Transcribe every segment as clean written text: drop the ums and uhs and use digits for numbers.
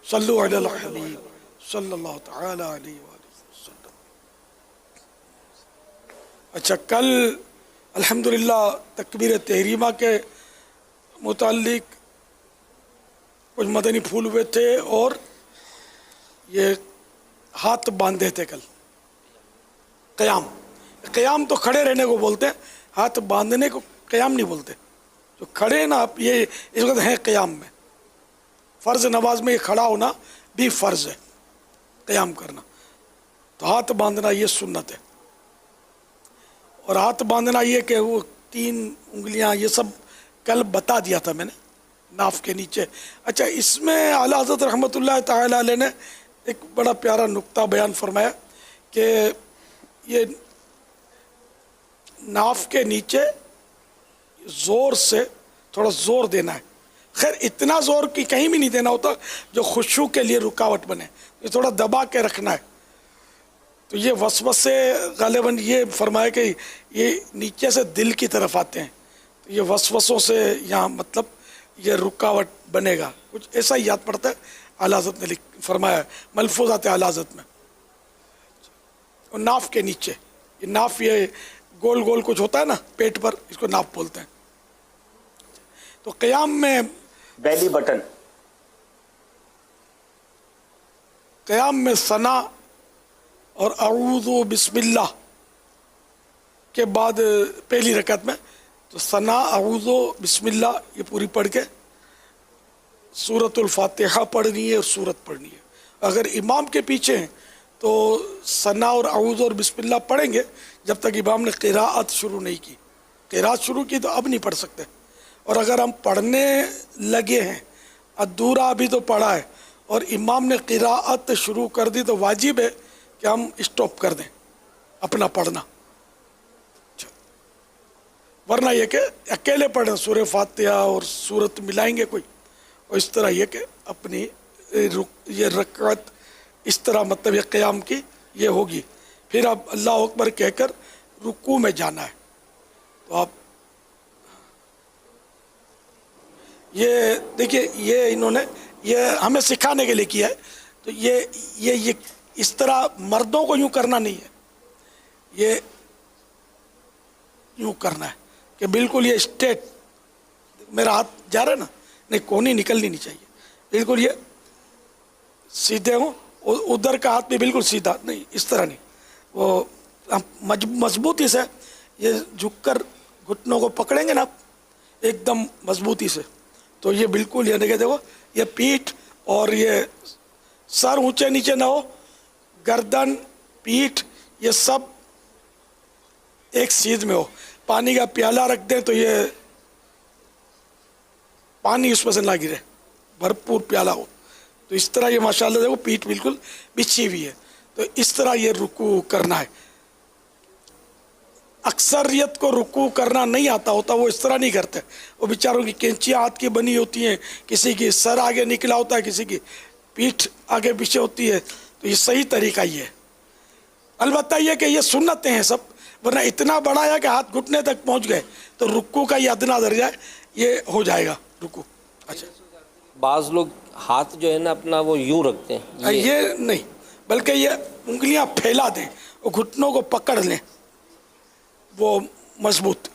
صلو علی الحبیب صلی اللہ تعالی علیہ وآلہ وسلم۔ اچھا، کل الحمدللہ تکبیر تحریمہ کے متعلق کچھ مدنی پھول ہوئے تھے اور یہ ہاتھ باندھے تھے کل۔ قیام تو کھڑے رہنے کو بولتے ہیں، ہاتھ باندھنے کو قیام نہیں بولتے۔ جو کھڑے نا آپ، یہ اس وقت ہیں قیام میں۔ فرض نماز میں یہ کھڑا ہونا بھی فرض ہے، قیام کرنا۔ تو ہاتھ باندھنا یہ سنت ہے، اور ہاتھ باندھنا یہ کہ وہ 3 انگلیاں یہ سب کل بتا دیا تھا میں نے، ناف کے نیچے۔ اچھا، اس میں اعلیٰ حضرت رحمۃ اللہ تعالی علیہ نے ایک بڑا پیارا نقطہ بیان فرمایا کہ یہ ناف کے نیچے زور سے تھوڑا زور دینا ہے۔ خیر اتنا زور کی کہیں بھی نہیں دینا ہوتا جو خشوع کے لیے رکاوٹ بنے، یہ تھوڑا دبا کے رکھنا ہے۔ تو یہ وسوسے غالباً یہ فرمایا کہ یہ نیچے سے دل کی طرف آتے ہیں، تو یہ وسوسوں سے یہاں مطلب یہ رکاوٹ بنے گا، کچھ ایسا ہی یاد پڑتا ہے۔ اعلیٰ حضرت نے فرمایا ہے ملفوظات اعلیٰ حضرت میں۔ اور ناف کے نیچے، یہ ناف یہ گول گول کچھ ہوتا ہے نا پیٹ پر، اس کو ناف بولتے ہیں۔ تو قیام میں بیلی بٹن، قیام میں ثنا اور اعوذ بسم اللہ کے بعد پہلی رکعت میں تو ثنا اعوذ بسم اللہ یہ پوری پڑھ کے سورۃ الفاتحہ پڑھنی ہے اور سورت پڑھنی ہے۔ اگر امام کے پیچھے ہیں تو ثنا اور اعوذ اور بسم اللہ پڑھیں گے جب تک امام نے قراءت شروع نہیں کی۔ قراءت شروع کی تو اب نہیں پڑھ سکتے، اور اگر ہم پڑھنے لگے ہیں، ادھورا بھی تو پڑھا ہے اور امام نے قراءت شروع کر دی تو واجب ہے کہ ہم اسٹاپ کر دیں اپنا پڑھنا، ورنہ یہ کہ اکیلے پڑھیں سورہ فاتحہ اور سورت ملائیں گے کوئی، اور اس طرح یہ کہ اپنی یہ رکعت اس طرح مطلب یہ قیام کی یہ ہوگی۔ پھر اب اللہ اکبر کہہ کر رکوع میں جانا ہے۔ تو آپ یہ دیکھیے، یہ انہوں نے یہ ہمیں سکھانے کے لیے کیا ہے، تو یہ اس طرح مردوں کو یوں کرنا نہیں ہے، یہ یوں کرنا ہے کہ بالکل یہ اسٹیٹ، میرا ہاتھ جا رہا ہے نا، نہیں کونی نکلنی نہیں چاہیے، بالکل یہ سیدھے ہوں، ادھر کا ہاتھ بھی بالکل سیدھا نہیں، اس طرح نہیں، وہ مضبوطی سے یہ جھک کر گھٹنوں کو پکڑیں گے نا آپ ایک دم مضبوطی سے، تو یہ بالکل یہ دیکھو یہ پیٹھ اور یہ سر اونچے نیچے نہ ہو، گردن پیٹھ یہ سب ایک سیدھ میں ہو۔ پانی کا پیالہ رکھ دیں تو یہ پانی اس میں سے نہ گرے، بھرپور پیالہ ہو، تو اس طرح یہ ماشاءاللہ دیکھو پیٹھ بالکل بچھی ہوئی ہے، تو اس طرح یہ رکوع کرنا ہے۔ اکثریت کو رکوع کرنا نہیں آتا ہوتا، وہ اس طرح نہیں کرتے، وہ بیچاروں کی کینچیاں ہاتھ کی بنی ہوتی ہیں، کسی کی سر آگے نکلا ہوتا ہے، کسی کی پیٹھ آگے پیچھے ہوتی ہے، تو یہ صحیح طریقہ یہ ہے۔ البتہ یہ کہ یہ سنتیں ہیں سب، ورنہ اتنا بڑا ہے کہ ہاتھ گھٹنے تک پہنچ گئے تو رکوع کا یہ ادنا درجہ ہے، یہ ہو جائے گا رکوع۔ اچھا، بعض لوگ ہاتھ جو ہے نا اپنا وہ یوں رکھتے ہیں، یہ نہیں، بلکہ یہ انگلیاں پھیلا دیں اور گھٹنوں کو پکڑ لیں، وہ مضبوط۔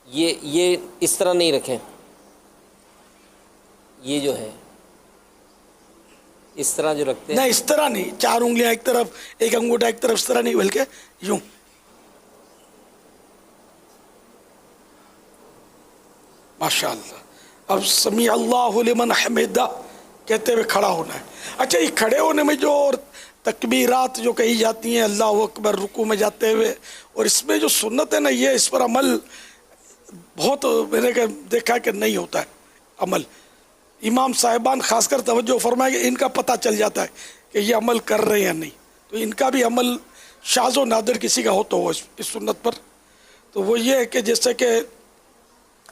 یہ اس طرح نہیں رکھیں، یہ جو ہے اس طرح جو رکھتے ہیں، نہیں اس طرح نہیں، 4 انگلیاں ایک طرف، ایک انگوٹھا ایک طرف، اس طرح نہیں، بلکہ یوں۔ ماشاءاللہ۔ اب سمیع اللہ لمن حمدہ کہتے ہوئے کھڑا ہونا ہے۔ اچھا، یہ کھڑے ہونے میں جو اور تکبیرات جو کہی جاتی ہیں، اللہ اکبر رکوع میں جاتے ہوئے، اور اس میں جو سنت ہے نا، یہ اس پر عمل بہت میں نے دیکھا ہے کہ نہیں ہوتا ہے عمل۔ امام صاحبان خاص کر توجہ فرمائے کہ ان کا پتہ چل جاتا ہے کہ یہ عمل کر رہے ہیں یا نہیں، تو ان کا بھی عمل شاذ و نادر کسی کا ہو تو ہو اس سنت پر۔ تو وہ یہ ہے کہ جیسے کہ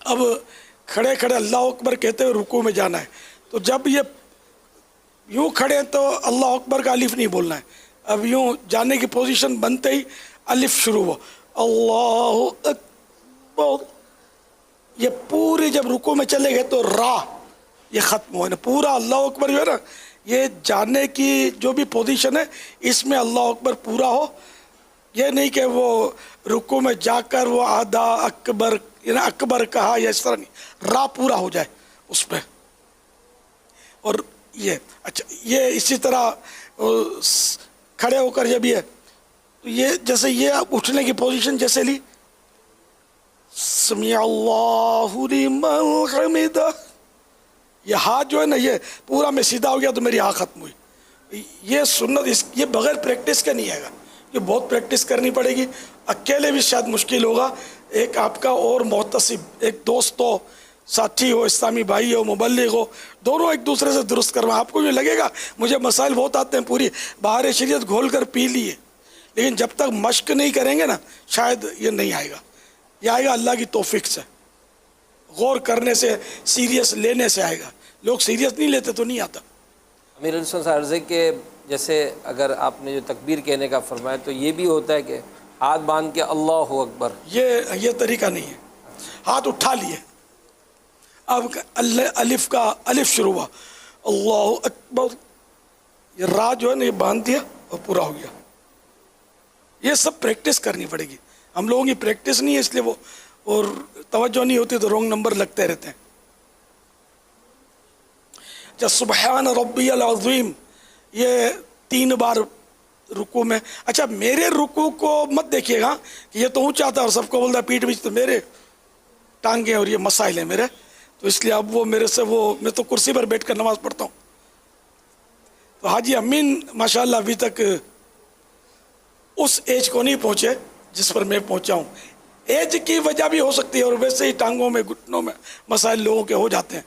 اب کھڑے کھڑے اللہ اکبر کہتے ہوئے رکوع میں جانا ہے، تو جب یہ یوں کھڑے ہیں تو اللہ اکبر کا الف نہیں بولنا ہے، اب یوں جانے کی پوزیشن بنتے ہی الف شروع ہو، اللہ اکبر، یہ پوری جب رکوع میں چلے گئے تو را یہ ختم ہو، پورا اللہ اکبر جو ہے نا یہ جانے کی جو بھی پوزیشن ہے اس میں اللہ اکبر پورا ہو. یہ نہیں کہ وہ رکوع میں جا کر وہ آدھا اکبر یعنی اکبر کہا یا اس طرح نہیں، را پورا ہو جائے اس پہ. اور یہ اچھا یہ اسی طرح کھڑے ہو کر جب یہ تو یہ جیسے یہ اٹھنے کی پوزیشن جیسے لی سمیع اللہ لمن حمدہ، یہ ہاتھ جو ہے نا یہ پورا میں سیدھا ہو گیا تو میری آنکھ ختم ہوئی. یہ سنت یہ بغیر پریکٹس کے نہیں آئے گا، یہ بہت پریکٹس کرنی پڑے گی. اکیلے بھی شاید مشکل ہوگا، ایک آپ کا اور محتسب ایک دوست ہو، ساتھی ہو، اسلامی بھائی ہو، مبلغ ہو، دونوں ایک دوسرے سے درست کروا. آپ کو جو لگے گا مجھے مسائل بہت آتے ہیں، پوری بہار شریعت گھول کر پی لیے، لیکن جب تک مشق نہیں کریں گے نا شاید یہ نہیں آئے گا. یہ آئے گا اللہ کی توفیق سے، غور کرنے سے، سیریس لینے سے آئے گا. لوگ سیریس نہیں لیتے تو نہیں آتا. امیر علیہ السلام عرض ہے کہ جیسے اگر آپ نے جو تکبیر کہنے کا فرمایا تو یہ بھی ہوتا ہے کہ ہاتھ باندھ کے اللہ اکبر، یہ طریقہ نہیں ہے. ہاتھ اٹھا لیے، اب الف کا الف شروع ہوا اللہ اکبر، یہ را جو ہے نا یہ باندھ دیا اور پورا ہو گیا. یہ سب پریکٹس کرنی پڑے گی. ہم لوگوں کی پریکٹس نہیں ہے اس لیے وہ اور توجہ نہیں ہوتی تو رونگ نمبر لگتے رہتے ہیں. اچھا سبحان ربی العظیم یہ 3 بار رکوع میں. اچھا میرے رکوع کو مت دیکھیے گا کہ یہ تو اونچا تھا اور سب کو بولتا پیٹھ پیچھے، تو میرے ٹانگیں اور یہ مسائل ہیں میرے، تو اس لیے اب وہ میرے سے وہ میں تو کرسی پر بیٹھ کر نماز پڑھتا ہوں. تو حاجی امین ماشاءاللہ ابھی تک اس ایج کو نہیں پہنچے جس پر میں پہنچا ہوں. ایج کی وجہ بھی ہو سکتی ہے اور ویسے ہی ٹانگوں میں گھٹنوں میں مسائل لوگوں کے ہو جاتے ہیں،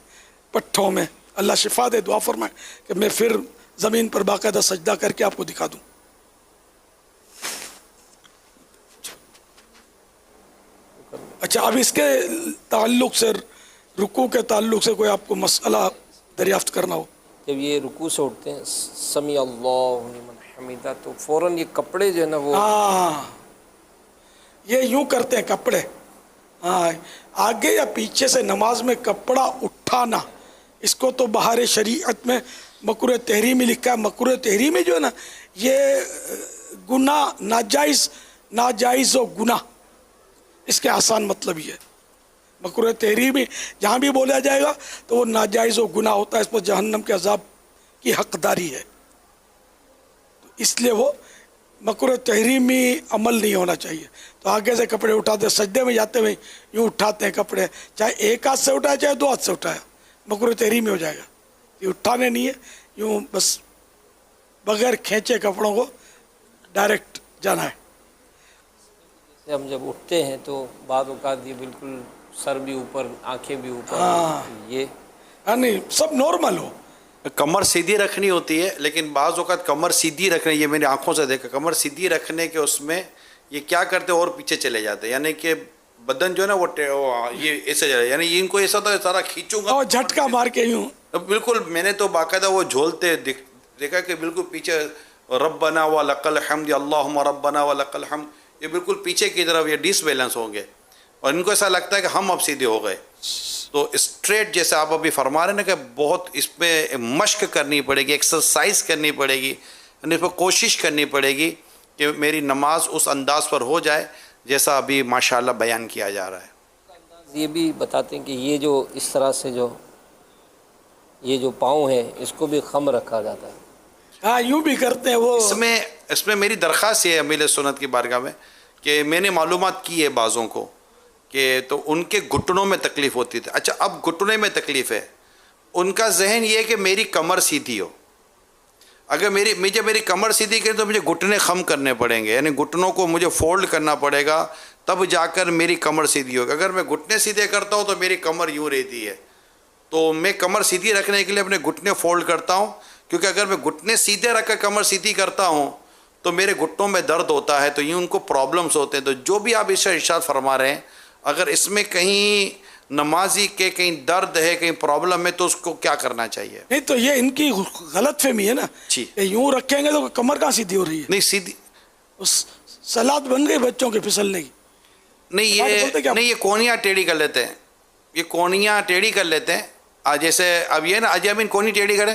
پٹھوں میں. اللہ شفا دے، دعا فرمائے کہ میں پھر زمین پر باقاعدہ سجدہ کر کے آپ کو دکھا دوں. اچھا اب اس کے تعلق سے رکوع کے تعلق سے کوئی آپ کو مسئلہ دریافت کرنا ہو. جب یہ رکوع سے اٹھتے ہیں سمیع اللہ لمن حمدہ تو فوراً یہ کپڑے جو ہے نا وہ ہاں یہ یوں کرتے ہیں کپڑے، ہاں آگے یا پیچھے سے نماز میں کپڑا اٹھانا، اس کو تو بہار شریعت میں مکروہ تحریمی لکھا ہے. مکروہ تحریمی جو ہے نا یہ گناہ ناجائز و گناہ، اس کے آسان مطلب یہ ہے. مکروہ تحریمی جہاں بھی بولا جائے گا تو وہ ناجائز و گناہ ہوتا ہے، اس پر جہنم کے عذاب کی حقداری ہے. تو اس لیے وہ مکروہ تحریمی عمل نہیں ہونا چاہیے. تو آگے سے کپڑے اٹھاتے، سجدے میں جاتے ہوئے یوں اٹھاتے ہیں کپڑے، چاہے ایک ہاتھ سے اٹھایا چاہے 2 ہاتھ سے اٹھایا، مکروہ تحریمی ہو جائے گا. یہ اٹھانے نہیں ہے، یوں بس بغیر کھینچے کپڑوں کو ڈائریکٹ جانا ہے. ہم جب اٹھتے ہیں تو بعض اوقات یہ بالکل سر بھی اوپر، آنکھیں بھی اوپر، یہ نہیں سب نارمل ہو. کمر سیدھی رکھنی ہوتی ہے، لیکن بعض اوقات کمر سیدھی رکھنے، یہ میری آنکھوں سے دیکھا، کمر سیدھی رکھنے کے اس میں یہ کیا کرتے اور پیچھے چلے جاتے، یعنی کہ بدن جو ہے نا وہ یہ ایسے جائے، یعنی ان کو ایسا تو سارا کھینچوں گا اور جھٹکا مار کے یوں. بالکل میں نے تو باقاعدہ وہ جھولتے دیکھا کہ بالکل پیچھے ربنا ولک الحمد اللہم ربنا ولک الحمد، یہ بالکل پیچھے کی طرف یہ ڈس بیلنس ہوں گے اور ان کو ایسا لگتا ہے کہ ہم اب سیدھے ہو گئے. تو اسٹریٹ جیسے آپ ابھی فرما رہے ہیں نا کہ بہت اس پہ مشق کرنی پڑے گی، ایکسرسائز کرنی پڑے گی، یعنی اس پہ کوشش کرنی پڑے گی کہ میری نماز اس انداز پر ہو جائے جیسا ابھی ماشاءاللہ بیان کیا جا رہا ہے. یہ بھی بتاتے ہیں کہ یہ جو اس طرح سے جو یہ جو پاؤں ہے اس کو بھی خم رکھا جاتا ہے. ہاں یوں بھی کرتے ہیں وہ. اس میں میری درخواست یہ ہے امیر سنت کی بارگاہ میں کہ میں نے معلومات کی ہے بعضوں کو کہ تو ان کے گھٹنوں میں تکلیف ہوتی تھی. اچھا اب گھٹنے میں تکلیف ہے، ان کا ذہن یہ ہے کہ میری کمر سیدھی ہو. اگر مجھے میری کمر سیدھی کریں تو مجھے گھٹنے خم کرنے پڑیں گے، یعنی گھٹنوں کو مجھے فولڈ کرنا پڑے گا تب جا کر میری کمر سیدھی ہوگی. اگر میں گھٹنے سیدھے کرتا ہوں تو میری کمر یوں رہتی ہے. تو میں کمر سیدھی رکھنے کے لیے اپنے گھٹنے فولڈ کرتا ہوں، کیونکہ اگر میں گھٹنے سیدھے رکھ کر کمر سیدھی کرتا ہوں تو میرے گھٹنوں میں درد ہوتا ہے، تو یوں ان کو پرابلمس ہوتے ہیں. تو جو بھی آپ اس ارشاد فرما رہے ہیں اگر اس میں کہیں نمازی کے کہیں درد ہے، کہیں پرابلم ہے تو اس کو کیا کرنا چاہیے؟ نہیں تو یہ ان کی غلط فہمی ہے نا، جی یوں رکھیں گے تو کمر کہاں سیدھی ہو رہی ہے؟ نہیں سیدھی سلاد بن گئی بچوں کے پھسلنے کی. نہیں یہ کونیاں ٹیڑھی کر لیتے ہیں، یہ کونیاں ٹیڑھی کر لیتے ہیں. جیسے اب یہ نا اجے امین کونی ٹیڑھی کرے،